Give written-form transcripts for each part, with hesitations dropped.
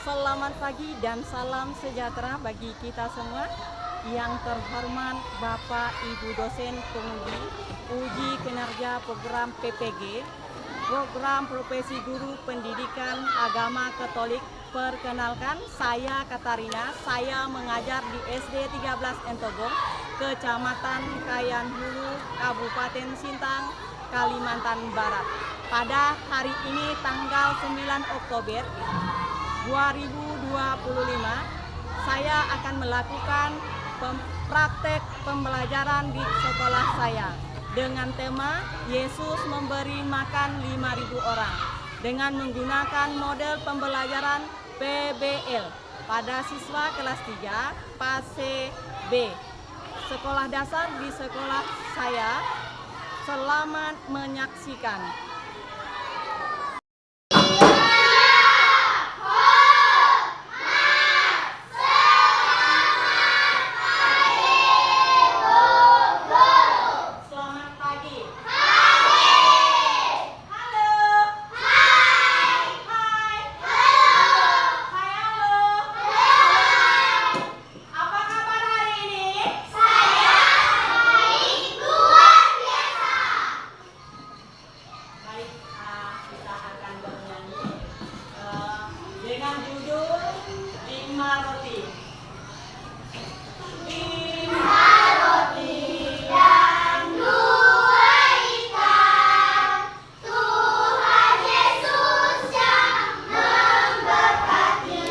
Selamat pagi dan salam sejahtera bagi kita semua. Yang terhormat Bapak Ibu dosen pemudi uji kinerja program PPG, program Profesi Guru Pendidikan Agama Katolik. Perkenalkan, saya Katarina. Saya mengajar di SD 13 Entogong, Kecamatan Kayan Hulu, Kabupaten Sintang, Kalimantan Barat. Pada hari ini tanggal 9 Oktober 2025, saya akan melakukan praktek pembelajaran di sekolah saya dengan tema Yesus memberi makan 5.000 orang dengan menggunakan model pembelajaran PBL pada siswa kelas 3 PASE B sekolah dasar di sekolah saya. Selamat menyaksikan. Dengan judul 5 roti. 5 roti dan 2 ikan. Tuhan Yesus yang memberkati.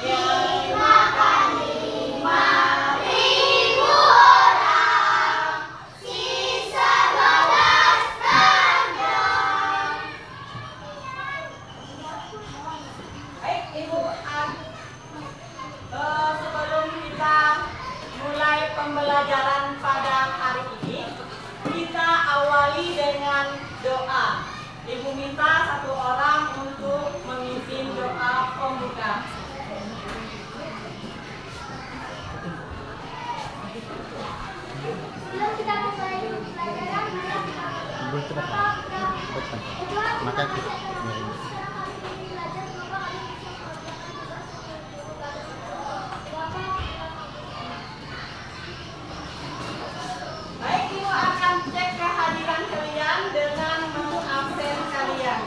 Yang makan 5.000 orang. Sisa 12 kandang. Baik Ibu, sebelum kita mulai pembelajaran pada hari ini, kita awali dengan doa. Ibu minta satu orang untuk memimpin doa pembuka. Sebelum kita mulai pembelajaran, maka kita Baik, Ibu akan cek kehadiran kalian dengan mengabsen kalian.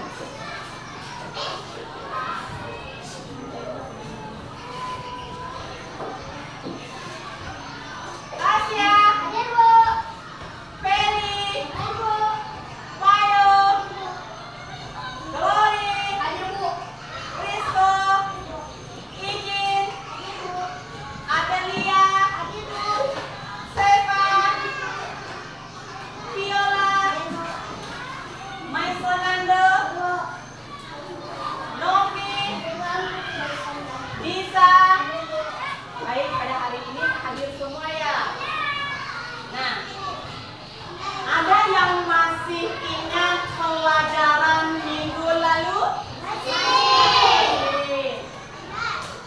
Tasya, hadir Bu. Feli, Hadir Bu. Payo, Glory, Hadir Bu. Risto, Ijin, Adelia, Hadir Bu. Seva, Viola, Maisonando, Novi, Nisa. Baik, pada hari ini hadir semua ya. Nah, ada yang masih ingat pelajaran minggu lalu? Masih.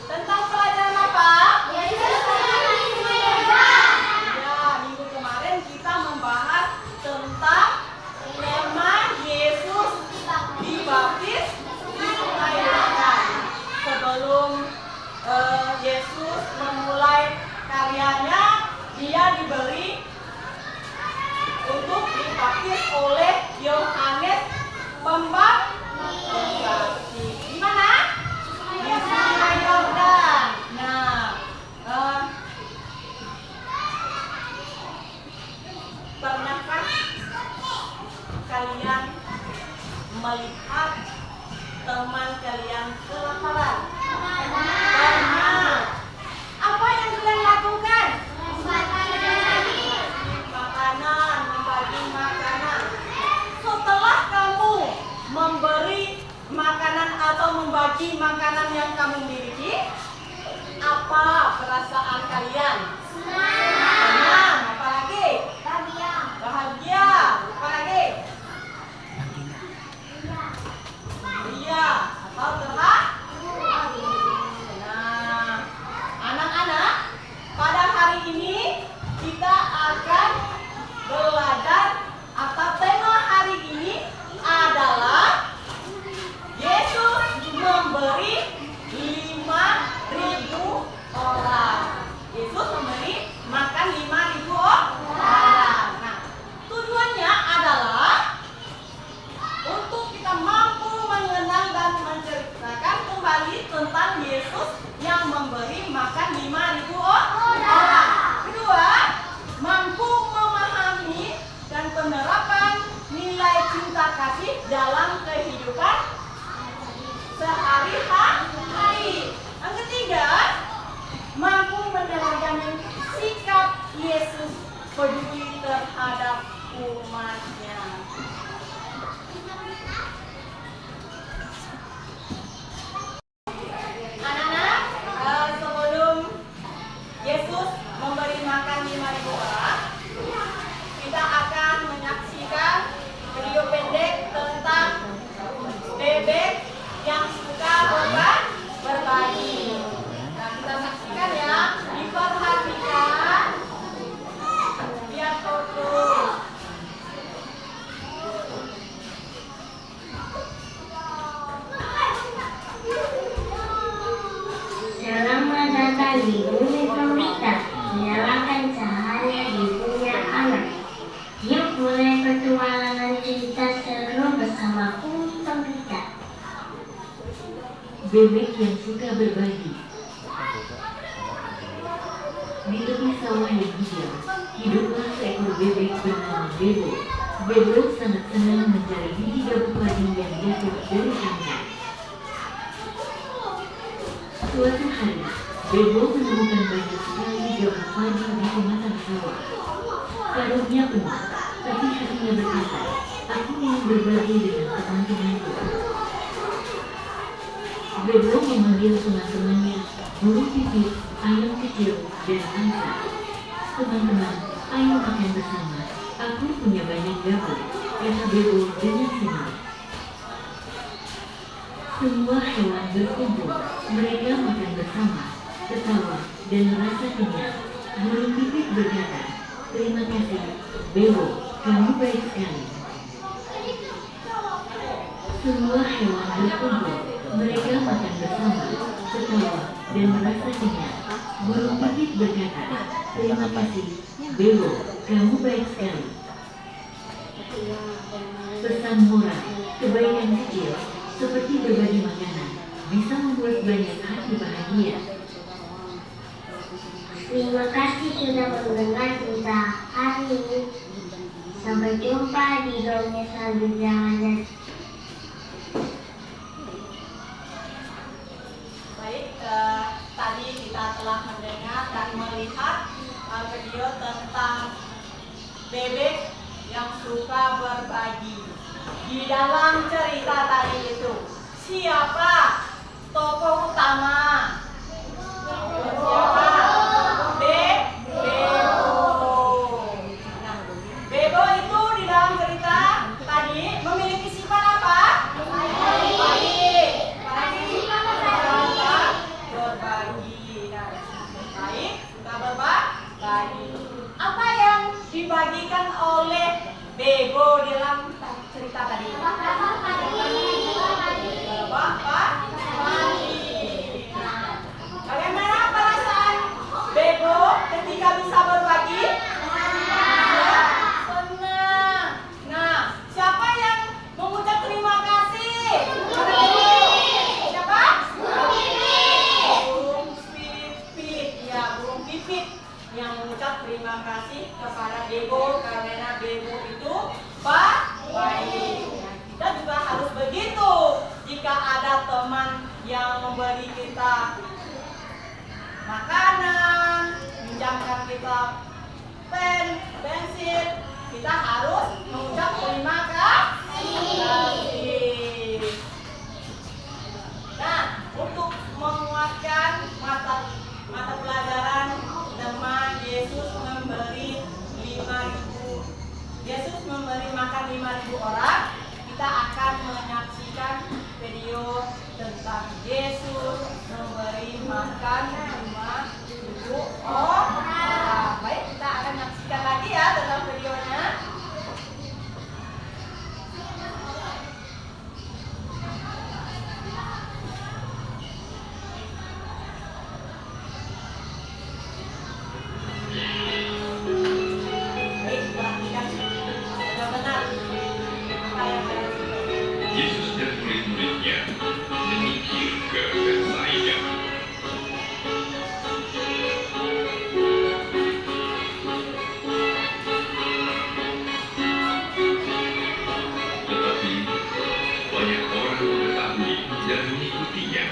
Tentang pelajaran apa? Yesus memberkati. Ya, minggu kemarin kita membahas tentang tema Yesus dibaptis di Sungai Yordan. Sebelum Yesus memulai karyanya, dia diberi untuk dibaptis oleh Yohanes Pembaptis. Di mana? Di Sungai Yordan. Nah, pernahkah kalian melihat teman kalian kelaparan? Pernah. Apa yang kalian lakukan? Membagi makanan. Setelah kamu memberi makanan atau membagi makanan yang kamu miliki, apa perasaan kalian? Senang. Apa lagi? Bahagia. Apa lagi? Iya. Atau terharu. Nah, anak-anak, pada hari ini kita akan belajar atau tema hari ini adalah Yesus memberi kembali tentang Yesus yang memberi makan 5.000 orang. Kedua, mampu memahami dan penerapan nilai cinta kasih dalam kehidupan sehari-hari. Yang ketiga, mampu meneladani sikap Yesus peduli terhadap umatnya. Anak-anak, sebelum Yesus memberi makan 5.000 orang, kita akan menyaksikan video pendek tentang bebek yang suka berbagi. Nah, kita saksikan ya, diperhatikan, lihat foto. Selamat datang di bumi Komika. Menyalakan cahaya di dunia anak. Yuk mulai petualangan cerita seru bersama bumi Komika. Bebek yang suka berbagi. Di tepi sawah yang hijau, hiduplah seekor bebek bernama Bebo. Bebo sangat senang mencari biji gabus padi yang jatuh dari angka. Suatu hari, Bebo menemukan banyak sekali gabus padi di pematang sawah. Karungnya penuh, tapi hatinya berkata, aku ingin berbagi dengan teman-temanku. Bebo memanggil teman-temannya, burung pipit, ayam kecil, dan angsa. Teman-teman, ayo makan bersama. Aku punya banyak gabus, kata Bebo dengan senang. Semua hewan berkumpul, mereka makan bersama, tertawa, dan merasa kenyang. Burung pipit berkata, terima kasih, Bebo, kamu baik sekali. Semua hewan berkumpul, mereka makan bersama, tertawa, dan merasa kenyang. Burung pipit berkata, terima kasih, Bebo, kamu baik sekali. Pesan moral, kebaikan kecil, seperti berbagi makanan, bisa membuat banyak hati bahagia. Terima kasih sudah mendengar cerita hari ini. Sampai jumpa di dongeng selanjutnya. Baik, tadi kita telah mendengar dan melihat video tentang bebek yang suka berbagi. Di dalam cerita tadi itu, siapa tokoh utama? Siapa? Bebo. Nah, Bebo itu di dalam cerita tadi memiliki sifat apa? Baik. Berbagi. Nah, baik, suka berbagi. Apa yang dibagikan oleh Bebo dalam cerita tadi? Bagaimana perasaan Bebo ketika bisa berbagi? Senang. Nah, siapa yang mengucap terima kasih? Siapa? Burung pipit. Ya, burung pipit yang mengucap terima kasih kepada Bebo karena Bebo itu baik. Kita juga harus begitu. Jika ada teman yang memberi kita makanan, pinjamkan kita pensil, kita harus mengucap terima kasih. Nah, untuk menguatkan mata pelajaran teman Yesus memberi makan 5.000 orang, kita akan menyaksikan video tentang Yesus memberi makan 5.000 orang. Baik, kita akan menyaksikan lagi ya dalam videonya. Baik, perhatikan sudah benar apa yang saya Yesus dan murid-muridnya mengikutinya.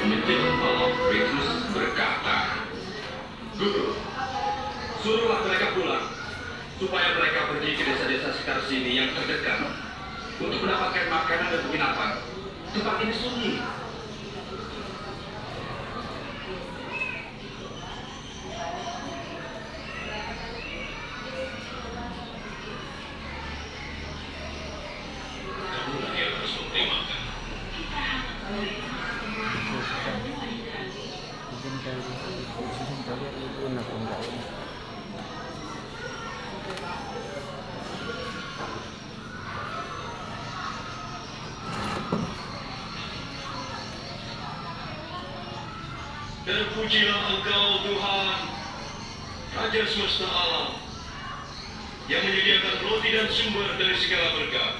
Menjelang malam, Petrus berkata, "Guru, suruhlah mereka pulang, supaya mereka pergi ke desa-desa sekitar sini yang terdekat untuk mendapatkan makanan dan penginapan. Tempat ini sunyi." Kamulah yang harus mempertimbangkan. Izin kali itu nak enggak. Terpujilah Engkau Tuhan, Raja semesta alam, yang menyediakan roti dan sumber dari segala berkat.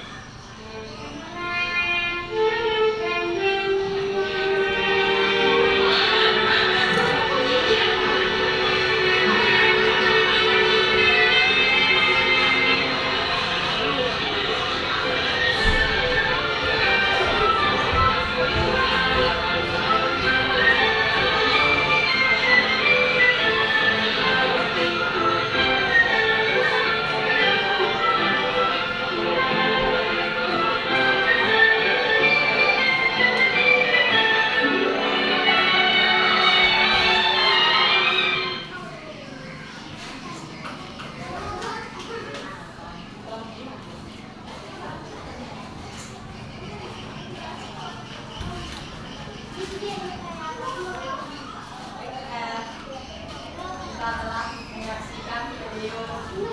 Kita telah menyaksikan video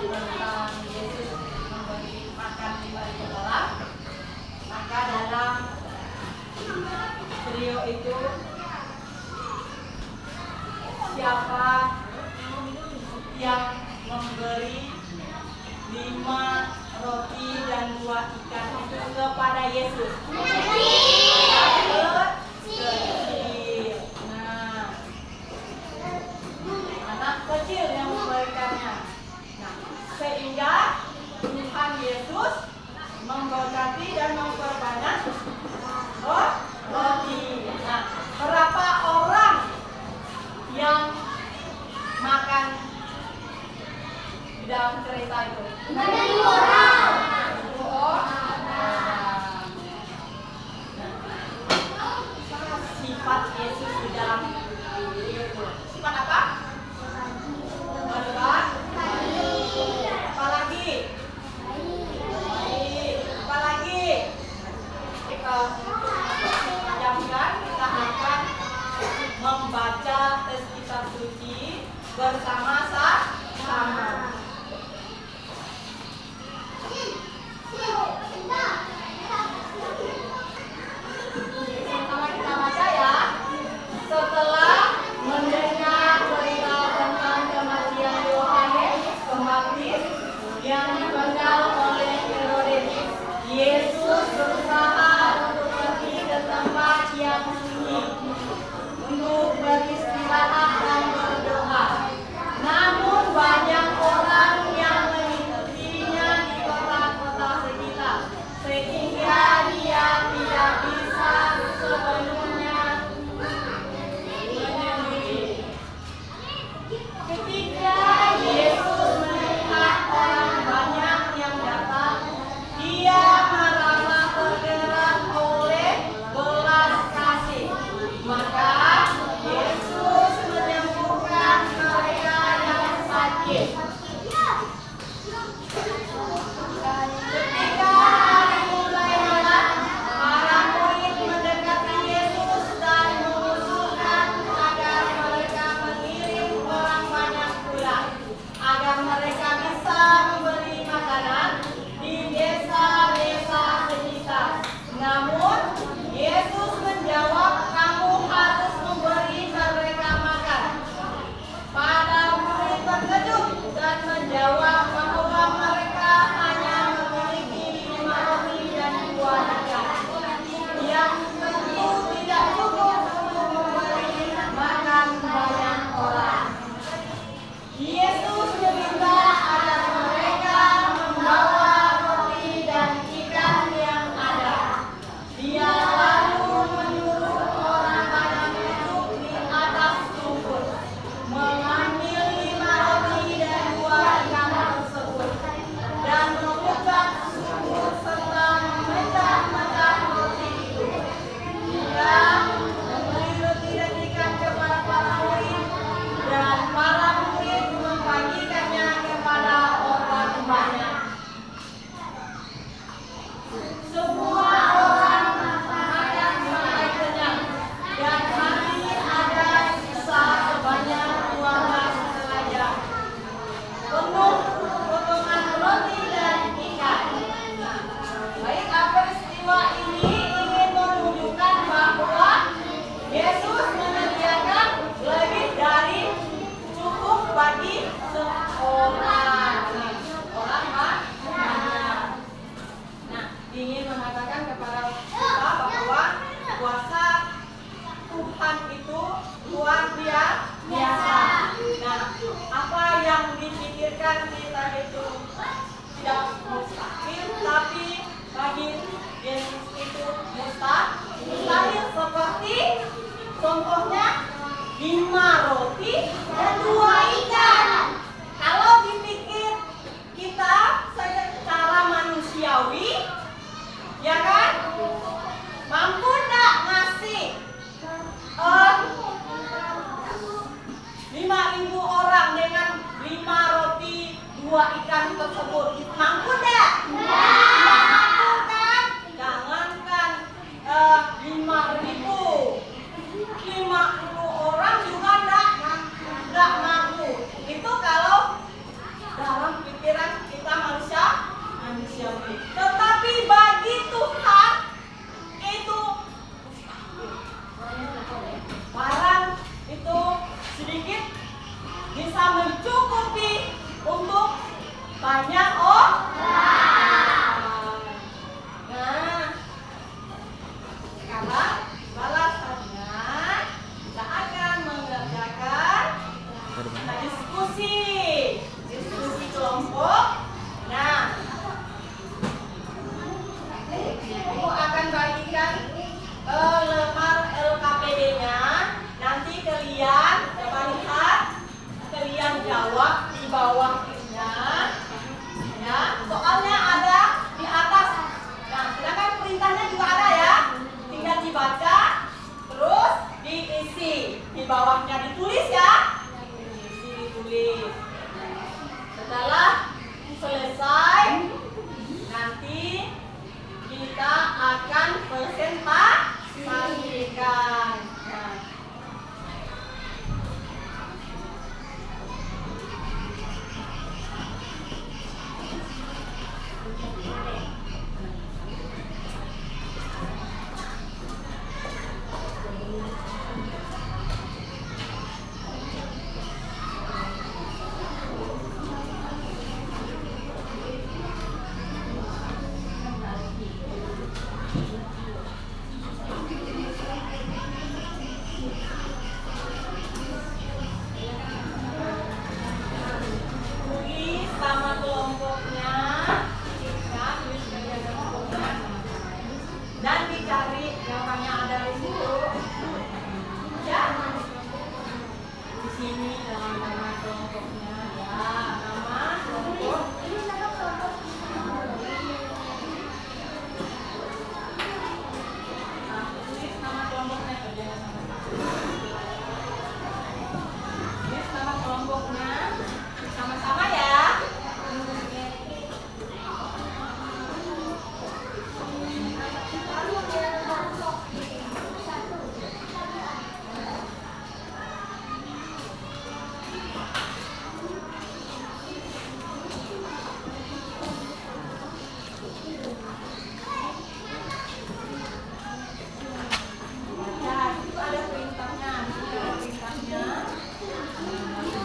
tentang Yesus memberi makan 5.000 orang. Maka dalam video itu, siapa yang memberi 5 roti dan 2 ikan itu kepada Yesus? Kecil. Nah, anak kecil yang memberikannya. Nah, sehingga Tuhan Yesus memberkati dan memperbanyak roti. Nah, berapa orang yang makan di dalam cerita itu? 5.000 orang. 10 orang. Sifat Yesus di dalam video itu. Sifat apa? Berbagi. Apalagi? Baik. Apalagi? Kita kita akan membaca tes kitab suci bersama-sama. Sama kita baca ya. Setelah mendengar berita tentang kematian Yohanes Pembaptis yang dipenggal oleh Herodes, Yesus berusaha untuk pergi ke tempat yang sunyi untuk beristirahat dan berdoa. Namun banyak orang yang mengikutinya di kota-kota sekitar, sehingga dia tidak bisa sepenuhnya menyendiri. Ketika Yesus melihat orang banyak ikan tersebut. Mampu enggak? Mampu kan? Jangankan 5.000, 50 orang juga enggak mampu. Itu kalau dalam pikiran kita manusia. Tetapi bagi Tuhan itu barang itu sedikit bisa mencukupi untuk banyak orang. Nah, sekarang balasannya kita akan mengerjakan diskusi kelompok. Nah, Ibu akan bagikan lembar LKPD-nya. Nanti kalian coba lihat, kalian jawab di bawahnya. Ya, soalnya ada di atas. Nah, sedangkan perintahnya juga ada ya. Tinggal dibaca, terus diisi. Di bawahnya ditulis ya. Ditulis. Setelah selesai, nanti kita akan presentasikan. Nah. Tulis sama kelompoknya, ya, tulis kerja kelompoknya, dan dicari jawabannya ada di situ. Ya, di sini dalam nama kelompoknya, ya, nama kelompok. Nah, tulis nama kelompoknya, kerjanya sama. Tulis nama kelompoknya. Sama-sama ya. Ya, itu ada perintahnya. Di situ ada perintahnya.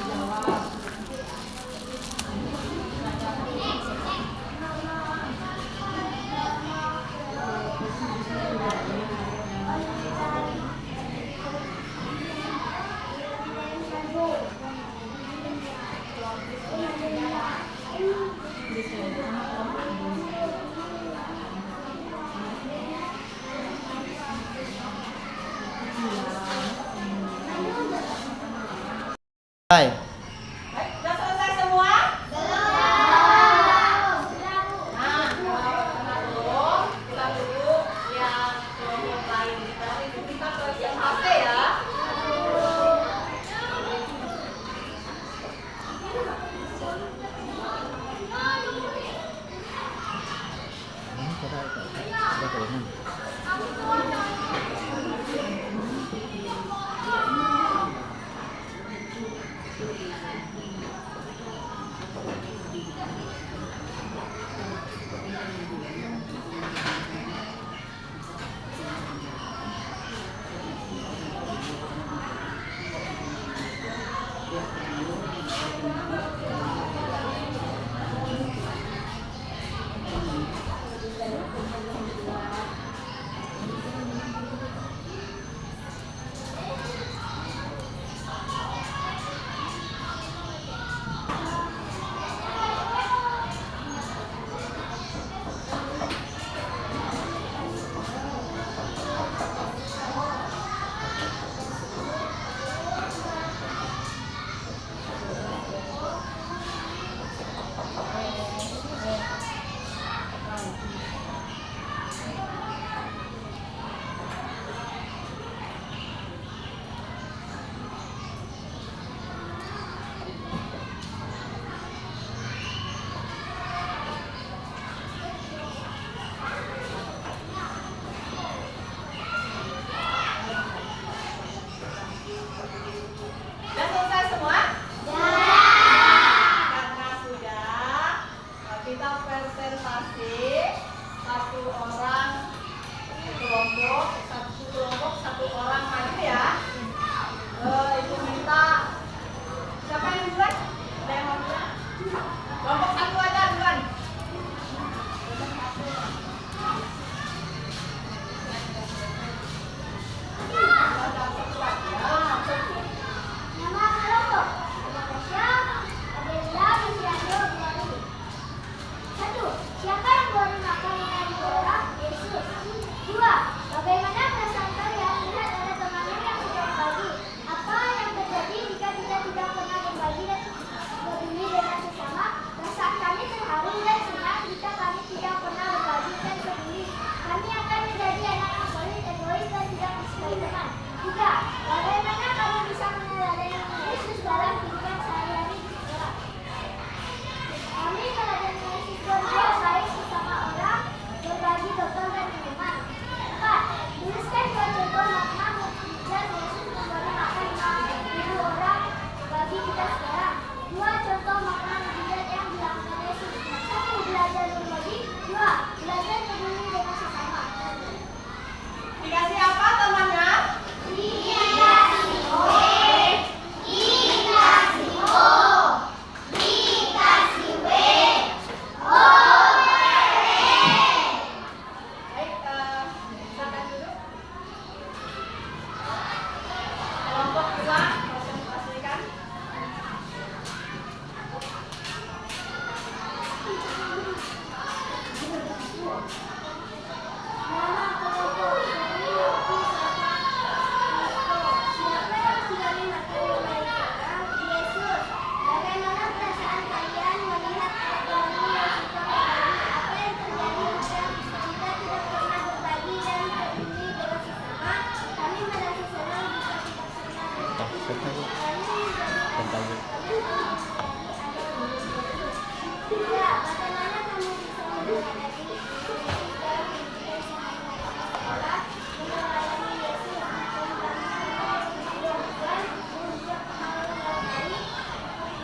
Jawab. Hai. Baik, sudah selesai semua? Belum. Nah, belum. Kita dulu yang kelompok lain kita ke yang HP ya. Ini kita ada kelengan. kita presentasi satu orang kelompok satu orang maju ya. Ibu minta siapa yang duluan? Ada yang mau duluan? Kelompok satu aja duluan. Nama kelompok. Siapa? Adela Luciano Bilali. 1. Siapa yang baru makan dengan orang? Yesus. 2. Bagaimana perasaan kalian melihat ada temannya yang sudah berbagi? Apa yang terjadi jika kita tidak pernah berbagi dan peduli dengan sesama? Perasaan kami terharu dan senang jika kami tidak pernah berbagi dan peduli. Kami akan menjadi anak yang solid, egois, dan tidak menyukai teman. 3. Bagaimana kamu bisa meneladani Yesus dalam kehidupan sehari-hari di sekolah? Kami meneladani Yesus berbuat baik sesama orang, berbagi bekal dan minuman. 4. Tuliskan 2 contoh makna mukjizat Yesus memberi makan 5.000 orang bagi kita sekarang. 2 contoh makna mukjizat yang dilakukan Yesus. 1. Belajar berbagi. 2. Belajar peduli dengan sesama. Dikasih apa temannya? Baik, silakan duduk. Kelompok 2 presentasikan. Nama kelompok dari Yopi Siapa yang sudah dimakan oleh orang? Yesus. Bagaimana perasaan kalian melihat temanmu yang suka berbagi? Apa yang terjadi jika kita tidak pernah berbagi dan peduli dengan sesama? Kami merasa senang jika tidak pernah berbagi. Kami menjadi Ya, bagaimana kamu bisa meneladani Yesus dalam kehidupan sehari-hari di sekolah, meneladani Yesus membagi kehidupan, menunjukkan hal yang baik.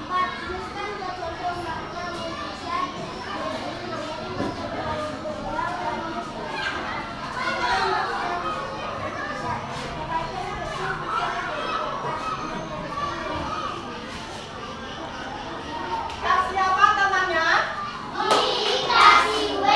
4. Tuliskan 2 contoh makna mukjizat Yesus memberi makan 5.000 orang dan menyelesaikan. 5 makna mukjizat. Kebaikan Yesus bisa menjadi Kasih apa temannya? dikasih W.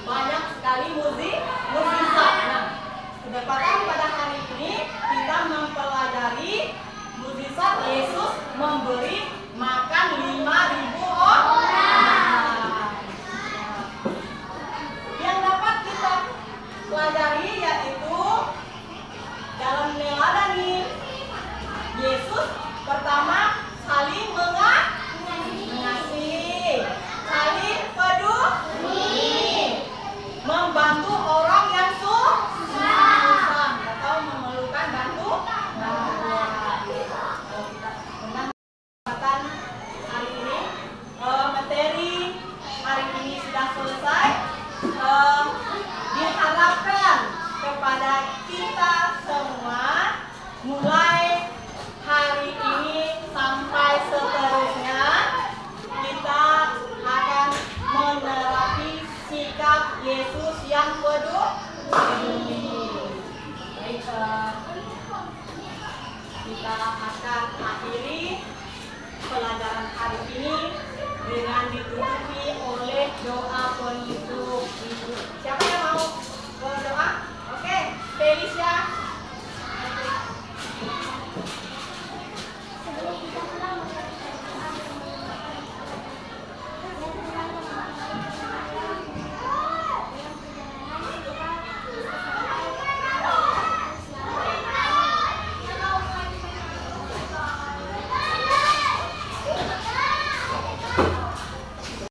banyak sekali mukjizat. Nah, kesempatan pada hari ini kita mempelajari mukjizat Yesus memberi makan 5.000 orang. Yang dapat kita pelajari yaitu dalam meneladani Yesus, pertama saling mengasihi, saling peduli, membantu orang yang susah atau memerlukan bantuan. Kesempatan hari ini, materi hari ini sudah selesai. Diharapkan kepada kita semua mulai hari ini sampai seterusnya kita akan menerapi sikap Yesus yang peduli. Baik, kita akan akhiri pelajaran hari ini dengan ditutupi oleh doa penutup. Siapa